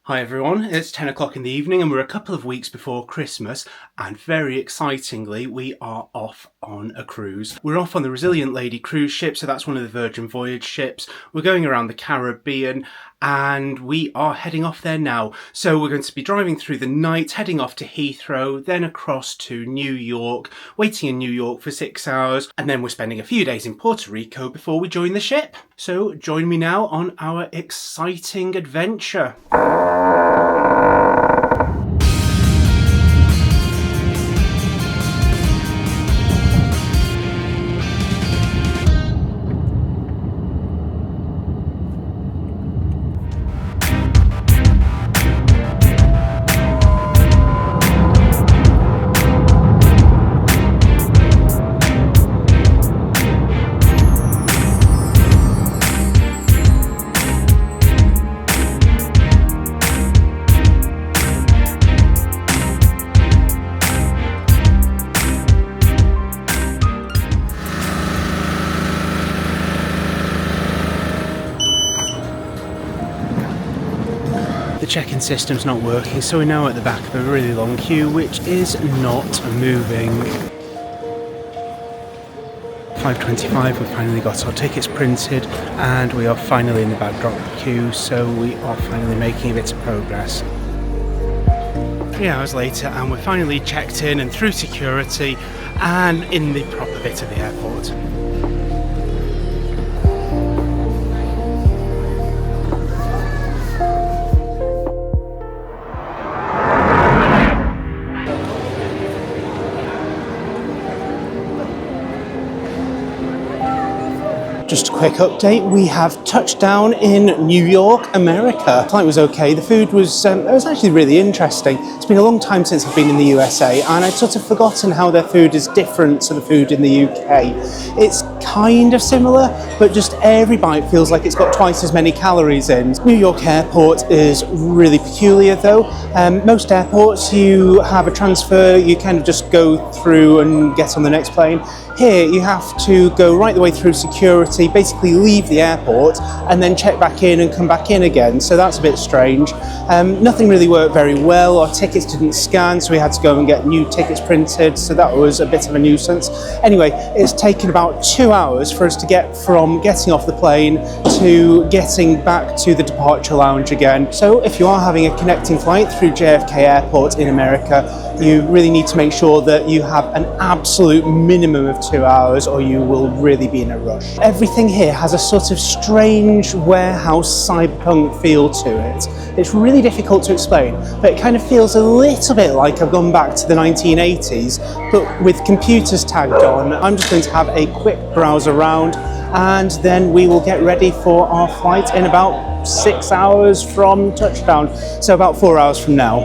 Hi everyone, it's 10 o'clock in the evening and we're a couple of weeks before Christmas, and very excitingly we are off on a cruise. We're off on the Resilient Lady cruise ship, so that's one of the Virgin Voyages ships. We're going around the Caribbean and we are heading off there now. So we're going to be driving through the night, heading off to Heathrow, then across to New York, waiting in New York for 6 hours, and then we're spending a few days in Puerto Rico before we join the ship. So join me now on our exciting adventure. The check-in system's not working, so we're now at the back of a really long queue, which is not moving. 5:25, we finally got our tickets printed, and we are finally in the bag drop queue, so we are finally making a bit of progress. 3 hours later, and we're finally checked in and through security, and in the proper bit of the airport. Just a quick update, we have touched down in New York, America. The flight was okay, the food was actually really interesting. It's been a long time since I've been in the USA and I'd sort of forgotten how their food is different to the food in the UK. It's kind of similar, but just every bite feels like it's got twice as many calories in. New York airport is really peculiar though. Most airports you have a transfer, you kind of just go through and get on the next plane. Here you have to go right the way through security, basically leave the airport and then check back in and come back in again, so that's a bit strange. Nothing really worked very well, our tickets didn't scan, so we had to go and get new tickets printed, so that was a bit of a nuisance. Anyway, it's taken about 2 hours for us to get from getting off the plane to getting back to the departure lounge again. So if you are having a connecting flight through JFK Airport in America, you really need to make sure that you have an absolute minimum of 2 hours or you will really be in a rush. Everything here has a sort of strange warehouse cyberpunk feel to it. It's really difficult to explain, but it kind of feels a little bit like I've gone back to the 1980s, but with computers tagged on. I'm just going to have a quick browse around and then we will get ready for our flight in about 6 hours from touchdown, so about 4 hours from now.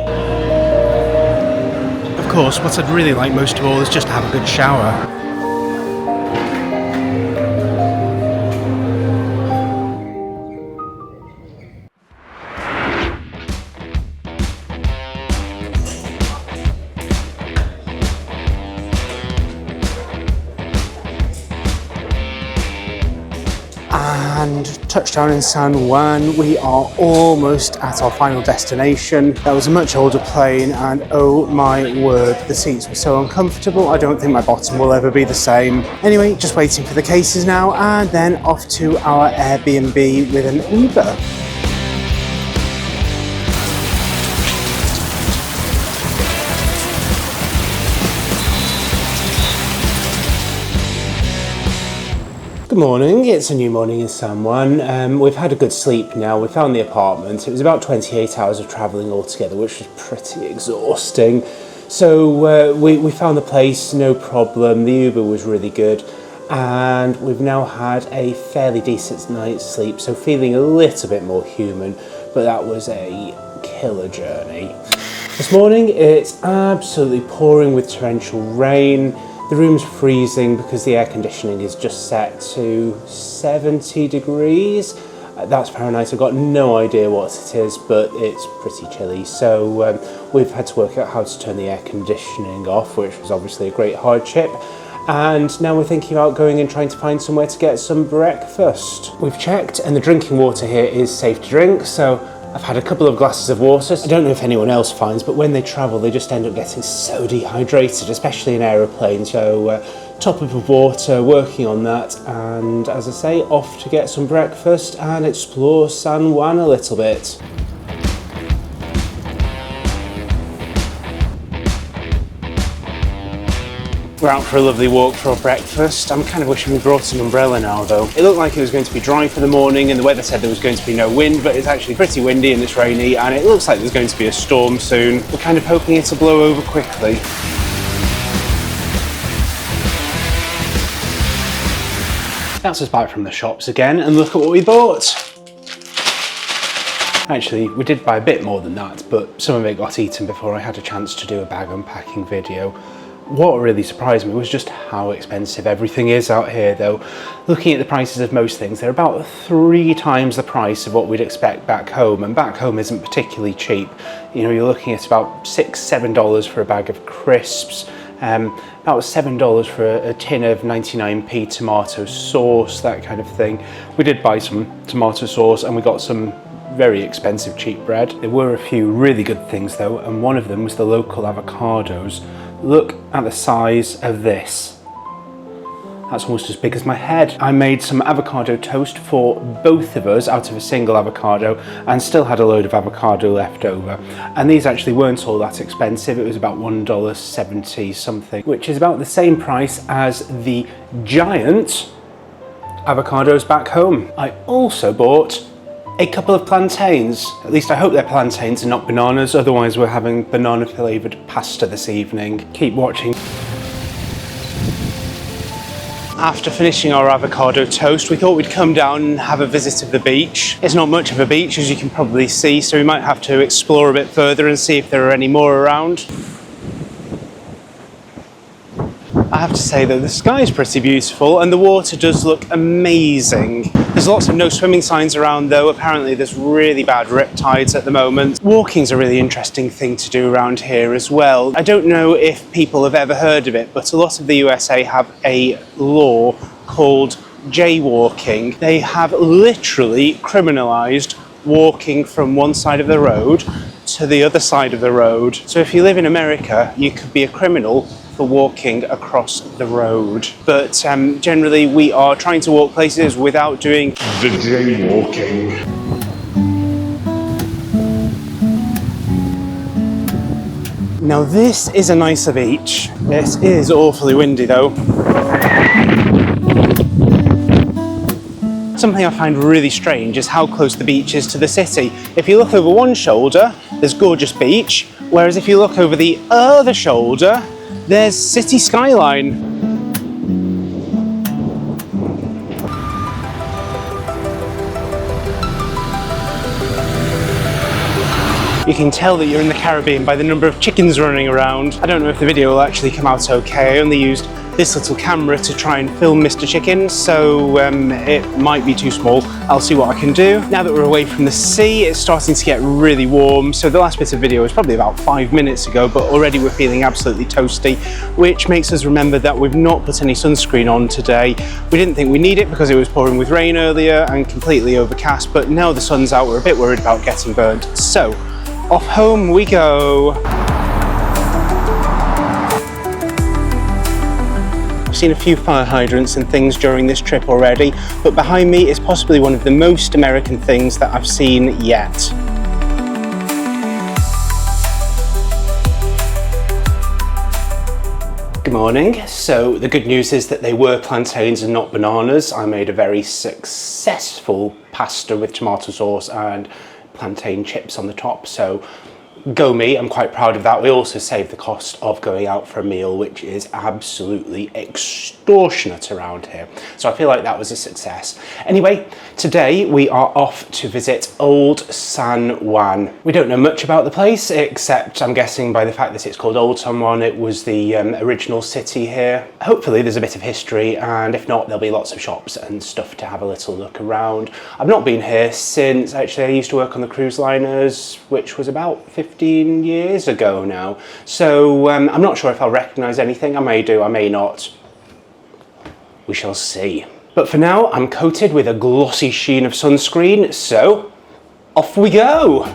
Of course, what I'd really like most of all is just to have a good shower. And touchdown in San Juan, we are almost at our final destination. That was a much older plane and oh my word, the seats were so uncomfortable, I don't think my bottom will ever be the same. Anyway, just waiting for the cases now and then off to our Airbnb with an Uber. Good morning, it's a new morning in San Juan. We've had a good sleep now, we found the apartment. It was about 28 hours of travelling altogether, which was pretty exhausting. So we found the place, no problem, the Uber was really good. And we've now had a fairly decent night's sleep, so feeling a little bit more human, but that was a killer journey. This morning it's absolutely pouring with torrential rain. The room's freezing because the air conditioning is just set to 70 degrees. That's Fahrenheit, I've got no idea what it is, but it's pretty chilly. So we've had to work out how to turn the air conditioning off, which was obviously a great hardship. And now we're thinking about going and trying to find somewhere to get some breakfast. We've checked and the drinking water here is safe to drink, so I've had a couple of glasses of water. I don't know if anyone else finds, but when they travel, they just end up getting so dehydrated, especially in aeroplanes. So top up of water, working on that. And as I say, off to get some breakfast and explore San Juan a little bit. We're out for a lovely walk for our breakfast. I'm kind of wishing we brought an umbrella now though. It looked like it was going to be dry for the morning and the weather said there was going to be no wind, but it's actually pretty windy and it's rainy and it looks like there's going to be a storm soon. We're kind of hoping it'll blow over quickly. That's us back from the shops again and look at what we bought. Actually, we did buy a bit more than that, but some of it got eaten before I had a chance to do a bag unpacking video. What really surprised me was just how expensive everything is out here though. Looking at the prices of most things, they're about 3 times the price of what we'd expect back home, and back home isn't particularly cheap. You know, you're looking at about $6–7 for a bag of crisps, about $7 for a tin of 99p tomato sauce, that kind of thing. We did buy some tomato sauce and we got some very expensive cheap bread. There were a few really good things though, and one of them was the local avocados. Look at the size of this. That's almost as big as my head. I made some avocado toast for both of us out of a single avocado and still had a load of avocado left over. And these actually weren't all that expensive. It was about $1.70 something, which is about the same price as the giant avocados back home. I also bought a couple of plantains. At least I hope they're plantains and not bananas, otherwise we're having banana flavoured pasta this evening. Keep watching. After finishing our avocado toast, we thought we'd come down and have a visit of the beach. It's not much of a beach, as you can probably see, so we might have to explore a bit further and see if there are any more around. I have to say that the sky is pretty beautiful and the water does look amazing. There's lots of no swimming signs around though. Apparently there's really bad rip tides at the moment. Walking's a really interesting thing to do around here as well. I don't know if people have ever heard of it, but a lot of the USA have a law called jaywalking. They have literally criminalised walking from one side of the road to the other side of the road. So if you live in America, you could be a criminal for walking across the road. But generally we are trying to walk places without doing the jaywalking. Now this is a nicer beach. This is awfully windy though. Something I find really strange is how close the beach is to the city. If you look over one shoulder, there's gorgeous beach, whereas if you look over the other shoulder, there's city skyline. You can tell that you're in the Caribbean by the number of chickens running around. I don't know if the video will actually come out okay. I only used this little camera to try and film Mr. Chicken, so it might be too small. I'll see what I can do. Now that we're away from the sea, it's starting to get really warm. So the last bit of video was probably about 5 minutes ago, but already we're feeling absolutely toasty, which makes us remember that we've not put any sunscreen on today. We didn't think we need it because it was pouring with rain earlier and completely overcast, but now the sun's out, we're a bit worried about getting burnt. So off home we go. I've seen a few fire hydrants and things during this trip already, but behind me is possibly one of the most American things that I've seen yet. Good morning. So the good news is that they were plantains and not bananas. I made a very successful pasta with tomato sauce and plantain chips on the top, so go me, I'm quite proud of that. We also saved the cost of going out for a meal, which is absolutely extortionate around here. So I feel like that was a success. Anyway, today we are off to visit Old San Juan. We don't know much about the place, except I'm guessing by the fact that it's called Old San Juan, it was the original city here. Hopefully there's a bit of history, and if not, there'll be lots of shops and stuff to have a little look around. I've not been here since, actually, I used to work on the cruise liners, which was about 15 years ago now. So I'm not sure if I'll recognise anything. I may do, I may not. We shall see. But for now, I'm coated with a glossy sheen of sunscreen, so off we go.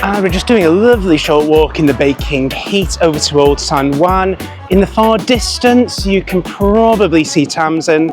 And we're just doing a lovely short walk in the baking heat over to Old San Juan. In the far distance, you can probably see Tamsin.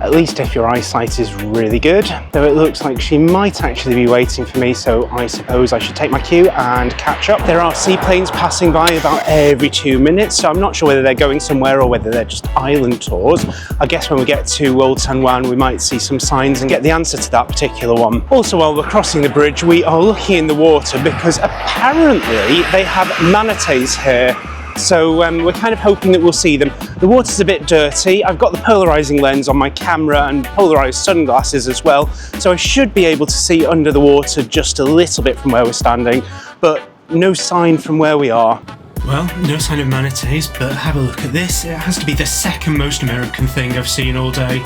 At least if your eyesight is really good. Though it looks like she might actually be waiting for me, so I suppose I should take my cue and catch up. There are seaplanes passing by about every 2 minutes, so I'm not sure whether they're going somewhere or whether they're just island tours. I guess when we get to Old San Juan, we might see some signs and get the answer to that particular one. Also, while we're crossing the bridge, we are looking in the water because apparently they have manatees here. So we're kind of hoping that we'll see them. The water's a bit dirty. I've got the polarizing lens on my camera and polarized sunglasses as well, so I should be able to see under the water just a little bit from where we're standing, but no sign from where we are. Well, no sign of manatees, but have a look at this. It has to be the second most American thing I've seen all day.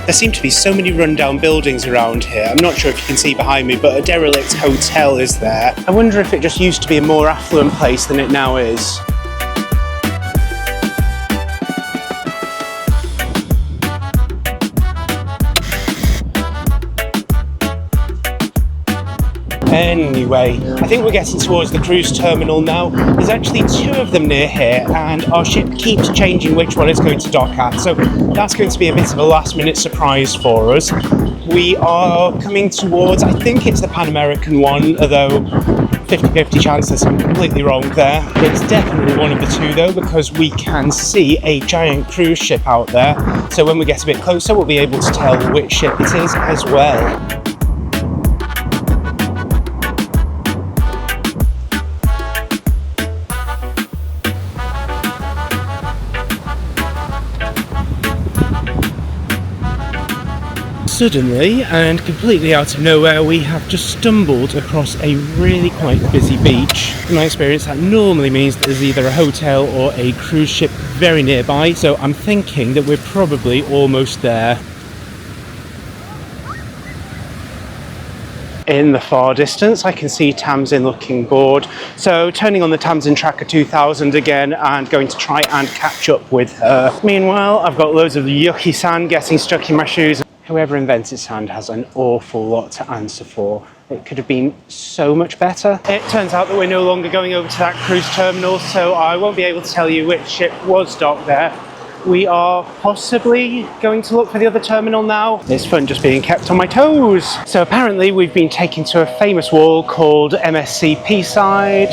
There seem to be so many rundown buildings around here. I'm not sure if you can see behind me, but a derelict hotel is there. I wonder if it just used to be a more affluent place than it now is. Anyway, I think we're getting towards the cruise terminal now. There's actually 2 of them near here, and our ship keeps changing which one it's going to dock at, so that's going to be a bit of a last-minute surprise for us. We are coming towards, I think it's the Pan American one, although 50-50 chance that I'm completely wrong there. It's definitely one of the 2 though, because we can see a giant cruise ship out there, so when we get a bit closer we'll be able to tell which ship it is as well. Suddenly and completely out of nowhere, we have just stumbled across a really quite busy beach. In my experience, that normally means that there's either a hotel or a cruise ship very nearby, so I'm thinking that we're probably almost there. In the far distance, I can see Tamsin looking bored, so turning on the Tamsin Tracker 2000 again and going to try and catch up with her. Meanwhile, I've got loads of yucky sand getting stuck in my shoes. Whoever invented sand has an awful lot to answer for. It could have been so much better. It turns out that we're no longer going over to that cruise terminal, so I won't be able to tell you which ship was docked there. We are possibly going to look for the other terminal now. It's fun just being kept on my toes. So apparently we've been taken to a famous wall called MSC P-side.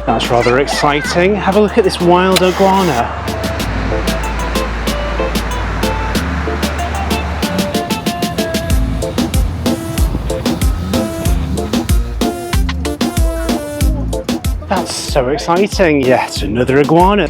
That's rather exciting. Have a look at this wild iguana. That's so exciting. Yet another iguana.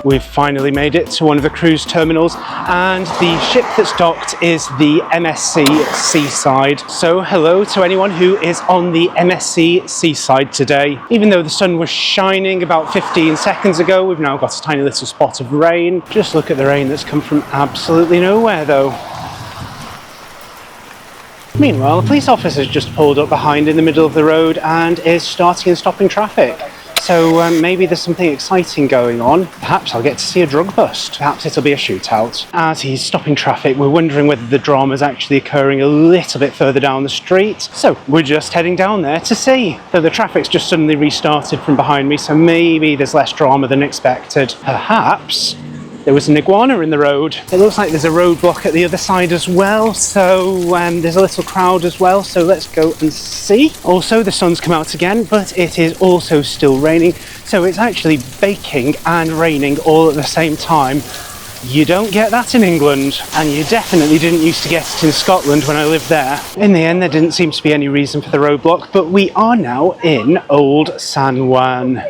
We've finally made it to one of the cruise terminals, and the ship that's docked is the MSC Seaside. So hello to anyone who is on the MSC Seaside today. Even though the sun was shining about 15 seconds ago, we've now got a tiny little spot of rain. Just look at the rain that's come from absolutely nowhere though. Meanwhile, a police officer's just pulled up behind in the middle of the road and is starting and stopping traffic. So maybe there's something exciting going on. Perhaps I'll get to see a drug bust. Perhaps it'll be a shootout. As he's stopping traffic, we're wondering whether the drama's actually occurring a little bit further down the street. So we're just heading down there to see. Though the traffic's just suddenly restarted from behind me, so maybe there's less drama than expected. Perhaps there was an iguana in the road. It looks like there's a roadblock at the other side as well, so there's a little crowd as well, so let's go and see. Also, the sun's come out again, but it is also still raining, so it's actually baking and raining all at the same time. You don't get that in England, and you definitely didn't used to get it in Scotland when I lived there. In the end, there didn't seem to be any reason for the roadblock, but we are now in Old San Juan.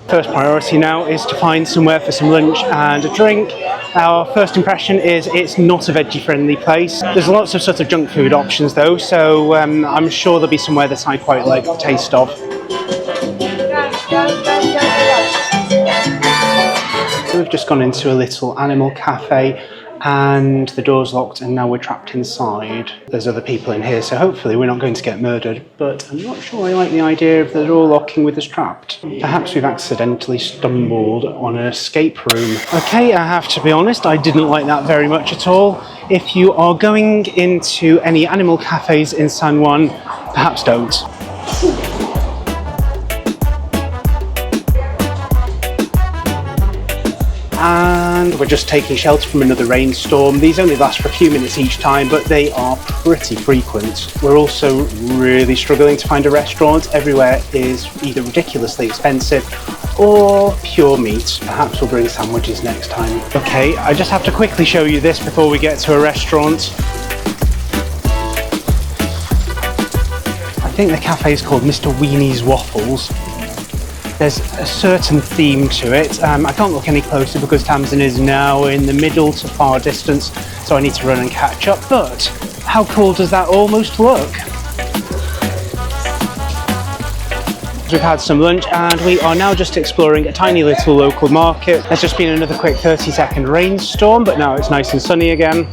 First priority now is to find somewhere for some lunch and a drink. Our first impression is it's not a veggie friendly place. There's lots of sort of junk food options though, so I'm sure there'll be somewhere that I quite like the taste of. So we've just gone into a little animal cafe and the door's locked and now we're trapped inside. There's other people in here, so hopefully we're not going to get murdered, but I'm not sure I like the idea of the door locking with us trapped. Perhaps we've accidentally stumbled on an escape room. Okay, I have to be honest, I didn't like that very much at all. If you are going into any animal cafes in San Juan, perhaps don't. And we're just taking shelter from another rainstorm. These only last for a few minutes each time, but they are pretty frequent. We're also really struggling to find a restaurant. Everywhere is either ridiculously expensive or pure meat. Perhaps we'll bring sandwiches next time. Okay, I just have to quickly show you this before we get to a restaurant. I think the cafe is called Mr. Weenie's Waffles. There's a certain theme to it. I can't look any closer because Tamsin is now in the middle to far distance, so I need to run and catch up. But how cool does that almost look? We've had some lunch and we are now just exploring a tiny little local market. There's just been another quick 30-second rainstorm, but now it's nice and sunny again.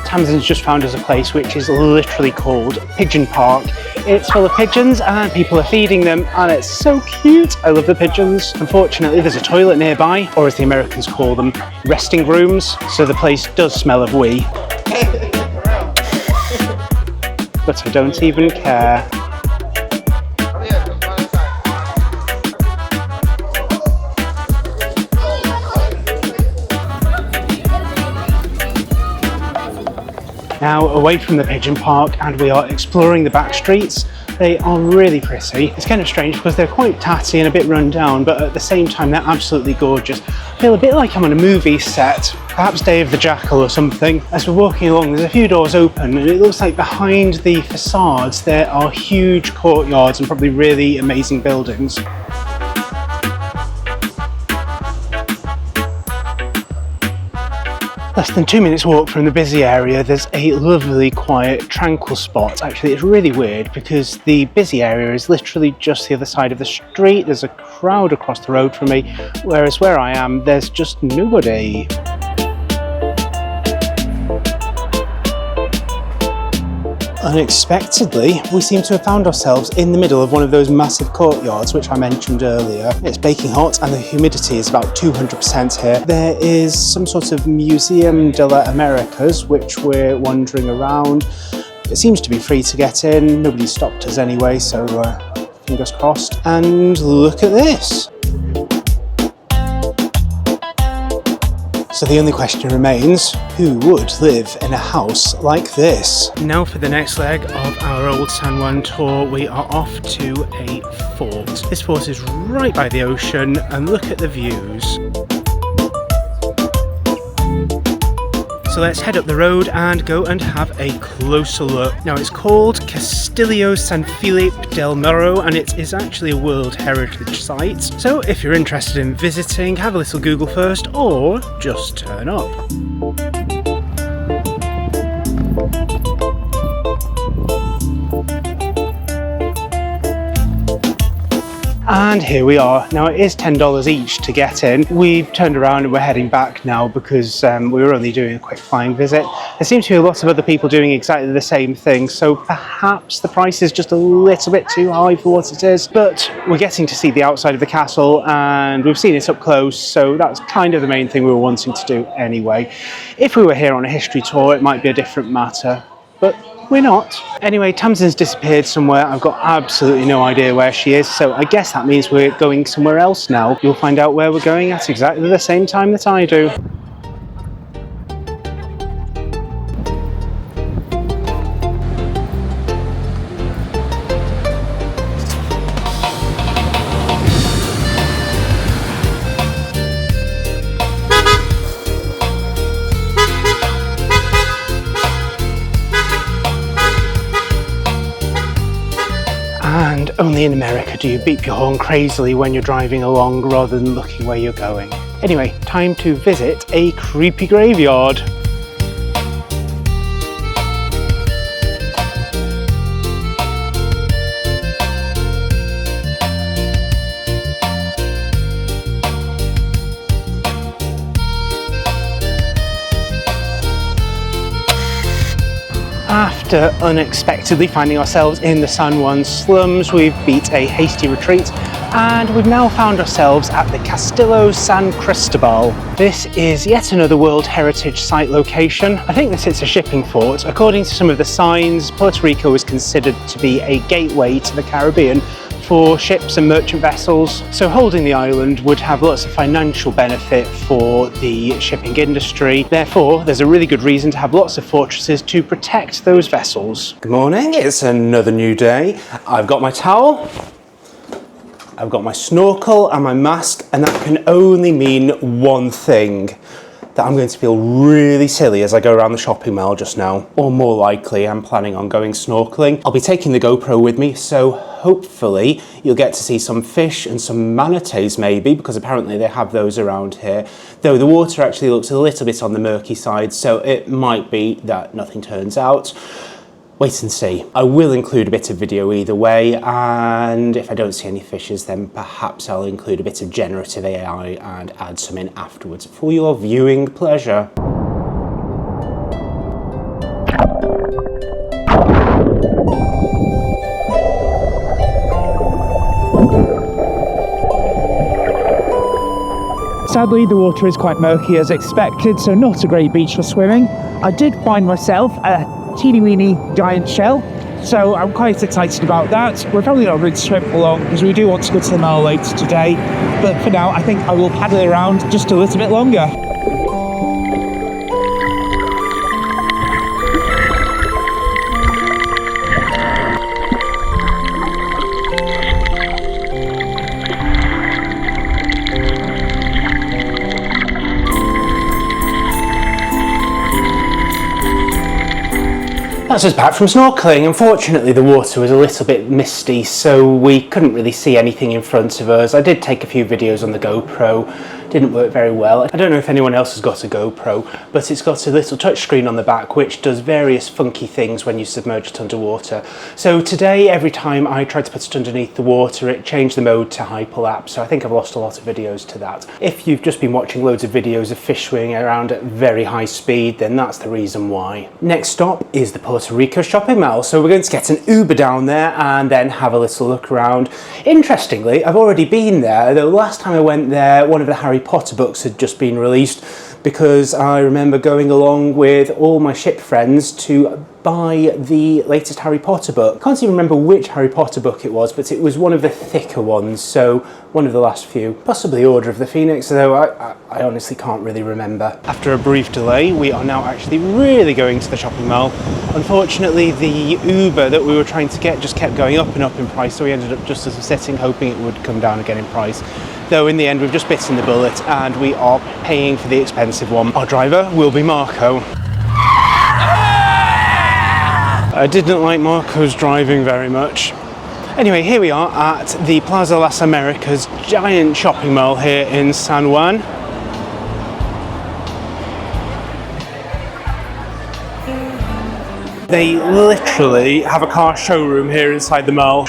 Tamsin's just found us a place which is literally called Pigeon Park. It's full of pigeons and people are feeding them and it's so cute. I love the pigeons. Unfortunately, there's a toilet nearby, or as the Americans call them, resting rooms, so the place does smell of wee. But I don't even care. Now away from the pigeon park and we are exploring the back streets. They are really pretty. It's kind of strange because they're quite tatty and a bit run down, but at the same time they're absolutely gorgeous. I feel a bit like I'm on a movie set, perhaps Day of the Jackal or something. As we're walking along, there's a few doors open and it looks like behind the facades there are huge courtyards and probably really amazing buildings. Less than 2 minutes walk from the busy area, there's a lovely, quiet, tranquil spot. Actually, it's really weird because the busy area is literally just the other side of the street. There's a crowd across the road from me, whereas where I am, there's just nobody. Unexpectedly, we seem to have found ourselves in the middle of one of those massive courtyards which I mentioned earlier. It's baking hot and the humidity is about 200% here. There is some sort of Museum de las Americas which we're wandering around. It seems to be free to get in. Nobody stopped us anyway, so fingers crossed. And look at this! So the only question remains, who would live in a house like this? Now for the next leg of our Old San Juan tour, we are off to a fort. This fort is right by the ocean and look at the views. So let's head up the road and go and have a closer look. Now it's called Castillo San Felipe del Morro and it is actually a World Heritage Site. So if you're interested in visiting, have a little Google first or just turn up. And here we are. Now it is $10 each to get in. We've turned around and we're heading back now because we were only doing a quick flying visit. There seems to be a lot of other people doing exactly the same thing, so perhaps the price is just a little bit too high for what it is, but we're getting to see the outside of the castle and we've seen it up close, so that's kind of the main thing we were wanting to do anyway. If we were here on a history tour, it might be a different matter, but we're not. Anyway, Tamsin's disappeared somewhere. I've got absolutely no idea where she is, so I guess that means we're going somewhere else now. You'll find out where we're going at exactly the same time that I do. And only in America do you beep your horn crazily when you're driving along rather than looking where you're going. Anyway, time to visit a creepy graveyard. After unexpectedly finding ourselves in the San Juan slums, we've beat a hasty retreat and we've now found ourselves at the Castillo San Cristobal. This is yet another World Heritage Site location. I think this is a shipping port. According to some of the signs, Puerto Rico is considered to be a gateway to the Caribbean for ships and merchant vessels, so holding the island would have lots of financial benefit for the shipping industry. Therefore, there's a really good reason to have lots of fortresses to protect those vessels. Good morning, it's another new day. I've got my towel, I've got my snorkel and my mask, and that can only mean one thing. That I'm going to feel really silly as I go around the shopping mall just now. Or more likely, I'm planning on going snorkeling. I'll be taking the GoPro with me, so hopefully you'll get to see some fish and some manatees maybe, because apparently they have those around here. Though the water actually looks a little bit on the murky side, so it might be that nothing turns out. Wait and see. I will include a bit of video either way, and if I don't see any fishes, then perhaps I'll include a bit of generative AI and add some in afterwards for your viewing pleasure. Sadly, the water is quite murky as expected, so not a great beach for swimming. I did find myself a teeny weeny giant shell, so I'm quite excited about that. We're probably not going to swim for long because we do want to go to the mall later today, but for now I think I will paddle around just a little bit longer. That's us back from snorkeling. Unfortunately, the water was a little bit misty, so we couldn't really see anything in front of us. I did take a few videos on the GoPro. Didn't work very well. I don't know if anyone else has got a GoPro, but it's got a little touchscreen on the back which does various funky things when you submerge it underwater. So today, every time I tried to put it underneath the water, it changed the mode to hyperlapse, so I think I've lost a lot of videos to that. If you've just been watching loads of videos of fish swimming around at very high speed, then that's the reason why. Next stop is the Puerto Rico shopping mall, so we're going to get an Uber down there and then have a little look around. Interestingly, I've already been there. The last time I went there, one of the Harry Potter books had just been released, because I remember going along with all my ship friends to buy the latest Harry Potter book. I can't even remember which Harry Potter book it was, but it was one of the thicker ones, so one of the last few. Possibly Order of the Phoenix, though I honestly can't really remember. After a brief delay, we are now actually really going to the shopping mall. Unfortunately, the Uber that we were trying to get just kept going up and up in price, so we ended up just as a sitting hoping it would come down again in price. Though in the end we've just bitten the bullet and we are paying for the expensive one. Our driver will be Marco. I didn't like Marco's driving very much. Anyway, here we are at the Plaza Las Americas giant shopping mall here in San Juan. They literally have a car showroom here inside the mall.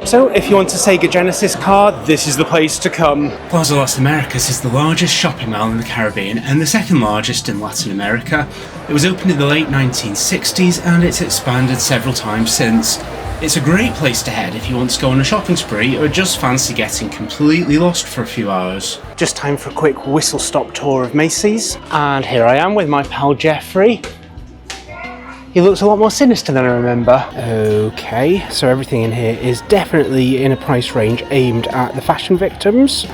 So if you want a Sega Genesis car, this is the place to come. Plaza Las Americas is the largest shopping mall in the Caribbean and the second largest in Latin America. It was opened in the late 1960s and it's expanded several times since. It's a great place to head if you want to go on a shopping spree or just fancy getting completely lost for a few hours. Just time for a quick whistle-stop tour of Macy's. And here I am with my pal Jeffrey. He looks a lot more sinister than I remember. Okay, so everything in here is definitely in a price range aimed at the fashion victims.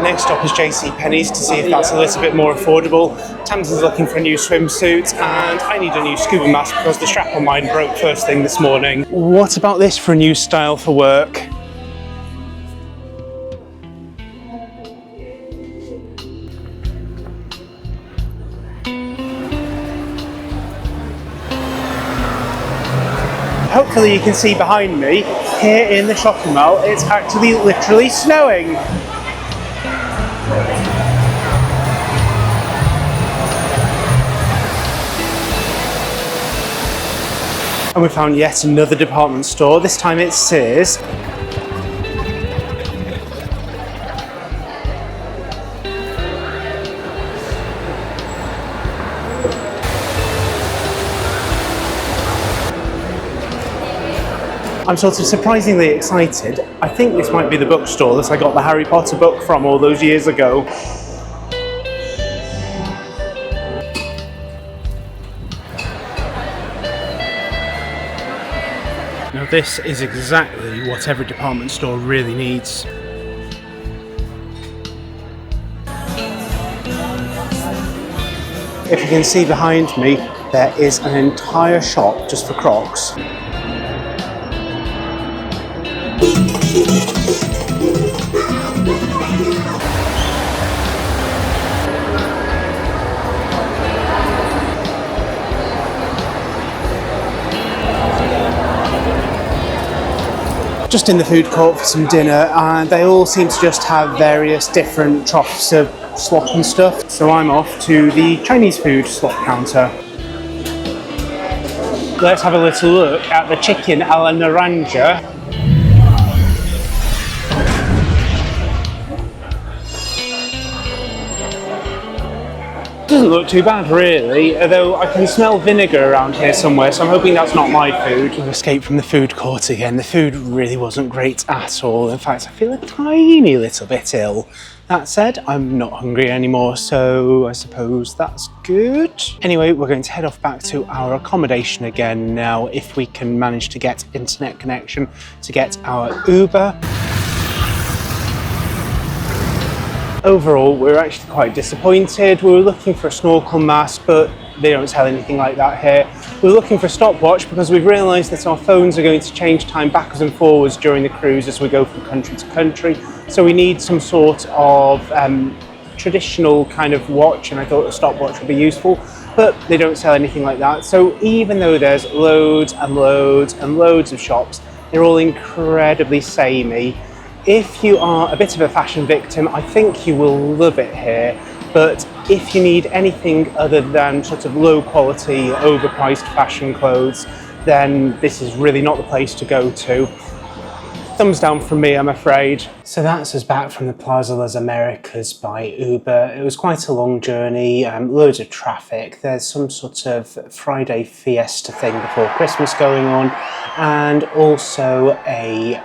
Next stop is JCPenney's to see if that's a little bit more affordable. Tamsin's looking for a new swimsuit and I need a new scuba mask because the strap on mine broke first thing this morning. What about this for a new style for work? Hopefully you can see behind me, here in the shopping mall, it's actually literally snowing. And we found yet another department store, this time it's Sears. I'm sort of surprisingly excited. I think this might be the bookstore that I got the Harry Potter book from all those years ago. Now this is exactly what every department store really needs. If you can see behind me, there is an entire shop just for Crocs. Just in the food court for some dinner, and they all seem to just have various different troughs of slop and stuff. So I'm off to the Chinese food slop counter. Let's have a little look at the chicken a la naranja. Doesn't look too bad really, although I can smell vinegar around here somewhere, so I'm hoping that's not my food. We've escaped from the food court again. The food really wasn't great at all. In fact, I feel a tiny little bit ill. That said, I'm not hungry anymore, so I suppose that's good. Anyway, we're going to head off back to our accommodation again now, if we can manage to get internet connection to get our Uber. Overall, we were actually quite disappointed. We were looking for a snorkel mask, but they don't sell anything like that here. We were looking for a stopwatch because we've realised that our phones are going to change time backwards and forwards during the cruise as we go from country to country. So we need some sort of traditional kind of watch, and I thought a stopwatch would be useful, but they don't sell anything like that. So even though there's loads and loads and loads of shops, they're all incredibly samey. If you are a bit of a fashion victim, I think you will love it here. But if you need anything other than sort of low quality, overpriced fashion clothes, then this is really not the place to go to. Thumbs down from me, I'm afraid. So that's us back from the Plaza Las Americas by Uber. It was quite a long journey, loads of traffic. There's some sort of Friday fiesta thing before Christmas going on, and also a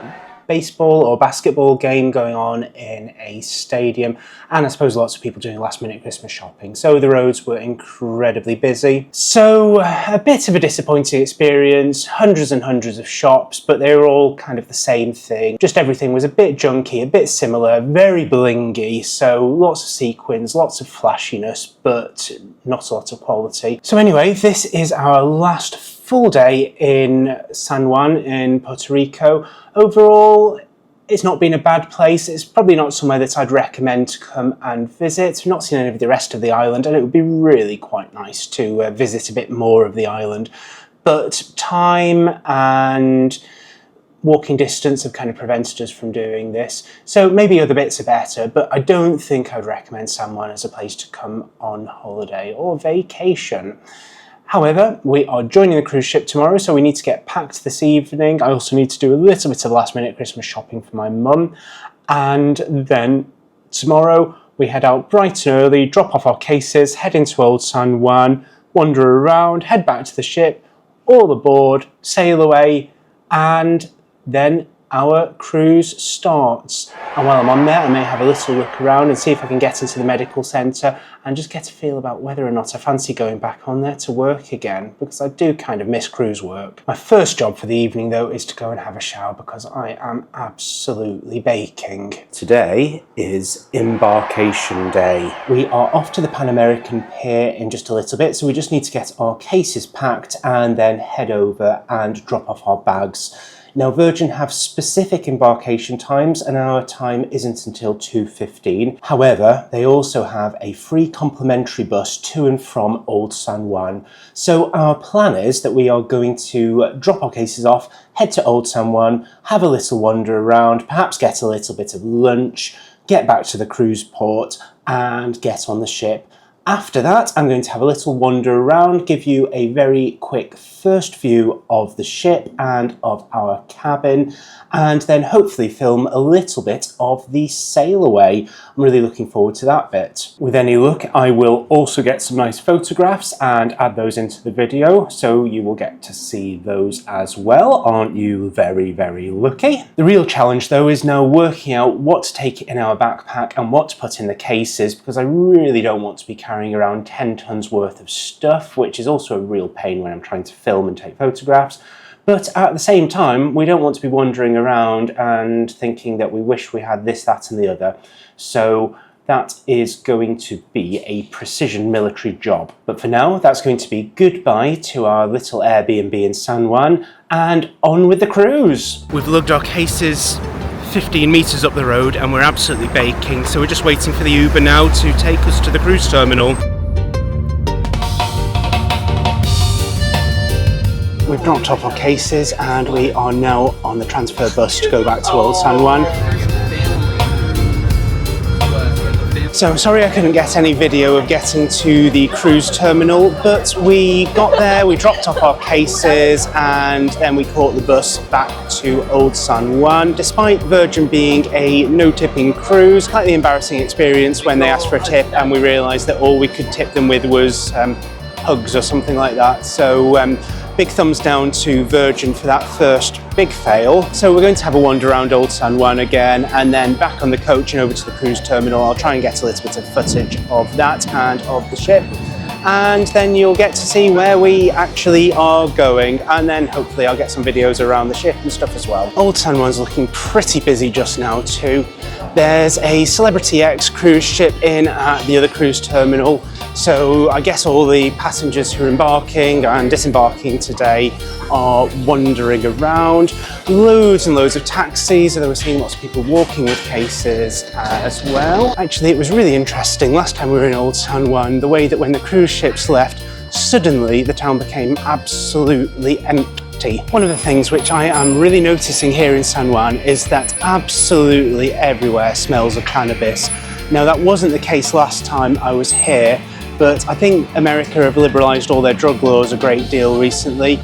baseball or basketball game going on in a stadium, and I suppose lots of people doing last minute Christmas shopping, so the roads were incredibly busy. So a bit of a disappointing experience, hundreds and hundreds of shops, but they were all kind of the same thing, just everything was a bit junky, a bit similar, very blingy, so lots of sequins, lots of flashiness, but not a lot of quality. So anyway, this is our last full day in San Juan in Puerto Rico. Overall, it's not been a bad place. It's probably not somewhere that I'd recommend to come and visit. We've not seen any of the rest of the island, and it would be really quite nice to visit a bit more of the island. But time and walking distance have kind of prevented us from doing this. So maybe other bits are better, but I don't think I'd recommend San Juan as a place to come on holiday or vacation. However, we are joining the cruise ship tomorrow, so we need to get packed this evening. I also need to do a little bit of last minute Christmas shopping for my mum. And then tomorrow we head out bright and early, drop off our cases, head into Old San Juan, wander around, head back to the ship, all aboard, sail away, and then our cruise starts. And while I'm on there, I may have a little look around and see if I can get into the medical centre and just get a feel about whether or not I fancy going back on there to work again, because I do kind of miss cruise work. My first job for the evening though is to go and have a shower because I am absolutely baking. Today is embarkation day. We are off to the Pan American Pier in just a little bit, so we just need to get our cases packed and then head over and drop off our bags. Now, Virgin have specific embarkation times and our time isn't until 2:15. However, they also have a free complimentary bus to and from Old San Juan. So our plan is that we are going to drop our cases off, head to Old San Juan, have a little wander around, perhaps get a little bit of lunch, get back to the cruise port and get on the ship. After that, I'm going to have a little wander around, give you a very quick first view of the ship and of our cabin, and then hopefully film a little bit of the sail away. I'm really looking forward to that bit. With any luck, I will also get some nice photographs and add those into the video, so you will get to see those as well. Aren't you very, very lucky? The real challenge though is now working out what to take in our backpack and what to put in the cases, because I really don't want to be carrying around 10 tons worth of stuff, which is also a real pain when I'm trying to film and take photographs. But at the same time, we don't want to be wandering around and thinking that we wish we had this, that and the other. So that is going to be a precision military job. But for now, that's going to be goodbye to our little Airbnb in San Juan and on with the cruise. We've lugged our cases 15 metres up the road and we're absolutely baking, so we're just waiting for the Uber now to take us to the cruise terminal. We've dropped off our cases and we are now on the transfer bus to go back to Old San Juan. So I'm sorry I couldn't get any video of getting to the cruise terminal, but we got there, we dropped off our cases and then we caught the bus back to Old San Juan. Despite Virgin being a no tipping cruise, slightly embarrassing experience when they asked for a tip and we realised that all we could tip them with was hugs or something like that. So big thumbs down to Virgin for that first big fail. So we're going to have a wander around Old San Juan again and then back on the coach and over to the cruise terminal. I'll try and get a little bit of footage of that and of the ship. And then you'll get to see where we actually are going, and then hopefully I'll get some videos around the ship and stuff as well. Old San Juan's looking pretty busy just now too. There's a Celebrity X cruise ship in at the other cruise terminal, so I guess all the passengers who are embarking and disembarking today are wandering around. Loads and loads of taxis, although we're seeing lots of people walking with cases as well. Actually, it was really interesting last time we were in Old San Juan, the way that when the cruise ships left, suddenly the town became absolutely empty. One of the things which I am really noticing here in San Juan is that absolutely everywhere smells of cannabis. Now that wasn't the case last time I was here, but I think America have liberalised all their drug laws a great deal recently.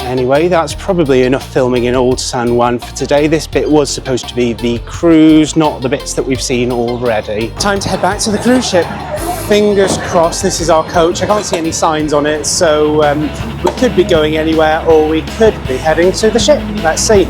Anyway, that's probably enough filming in Old San Juan for today. This bit was supposed to be the cruise, not the bits that we've seen already. Time to head back to the cruise ship. Fingers crossed this is our coach. I can't see any signs on it, so we could be going anywhere or we could be heading to the ship. Let's see.